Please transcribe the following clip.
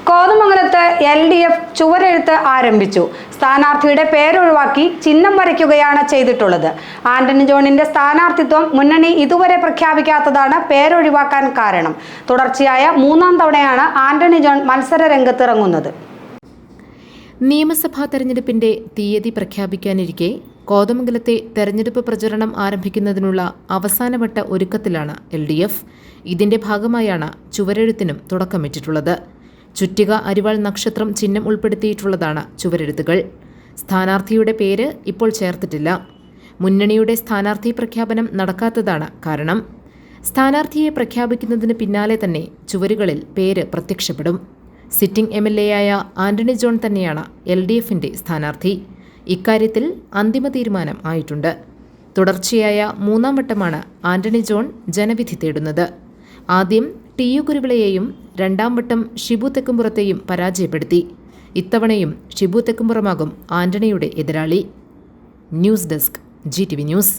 കോതമംഗലത്ത് LDF ചുവരെഴുത്ത് ആരംഭിച്ചു. സ്ഥാനാർത്ഥിയുടെ പേരൊഴിവാക്കി ചിഹ്നം വരയ്ക്കുകയാണ് ചെയ്തിട്ടുള്ളത്. ആന്റണി ജോണിന്റെ സ്ഥാനാർത്ഥിത്വം മുന്നണി ഇതുവരെ പ്രഖ്യാപിക്കാത്തതാണ് പേരൊഴിവാക്കാൻ കാരണം. തുടർച്ചയായ മൂന്നാം തവണയാണ് ആന്റണി ജോൺ മത്സര രംഗത്തിറങ്ങുന്നത്. നിയമസഭാ തെരഞ്ഞെടുപ്പിന്റെ തീയതി പ്രഖ്യാപിക്കാനിരിക്കെ കോതമംഗലത്തെ തെരഞ്ഞെടുപ്പ് പ്രചരണം ആരംഭിക്കുന്നതിനുള്ള അവസാനവട്ട ഒരുക്കത്തിലാണ് LDF. ഇതിന്റെ ഭാഗമായാണ് ചുവരെഴുത്തിനും തുടക്കമിട്ടിട്ടുള്ളത്. ചുറ്റിക അരിവാൾ നക്ഷത്രം ചിഹ്നം ഉൾപ്പെടുത്തിയിട്ടുള്ളതാണ് ചുവരെഴുത്തുകൾ. സ്ഥാനാർത്ഥിയുടെ പേര് ഇപ്പോൾ ചേർത്തിട്ടില്ല. മുന്നണിയുടെ സ്ഥാനാർത്ഥി പ്രഖ്യാപനം നടക്കാത്തതാണ് കാരണം. സ്ഥാനാർത്ഥിയെ പ്രഖ്യാപിക്കുന്നതിന് പിന്നാലെ തന്നെ ചുവരുകളിൽ പേര് പ്രത്യക്ഷപ്പെടും. സിറ്റിംഗ് MLA-യായ ആന്റണി ജോൺ തന്നെയാണ് LDF-ന്റെ സ്ഥാനാർത്ഥി. ഇക്കാര്യത്തിൽ അന്തിമ തീരുമാനം ആയിട്ടുണ്ട്. തുടർച്ചയായ മൂന്നാം വട്ടമാണ് ആന്റണി ജോൺ ജനവിധി തേടുന്നത്. ആദ്യം TU കുരുവിളയെയും രണ്ടാം വട്ടം ഷിബു തെക്കുംപുറത്തെയും പരാജയപ്പെടുത്തി. ഇത്തവണയും ഷിബു തെക്കുംപുറമാകും ആന്റണിയുടെ എതിരാളി. News desk GTV news.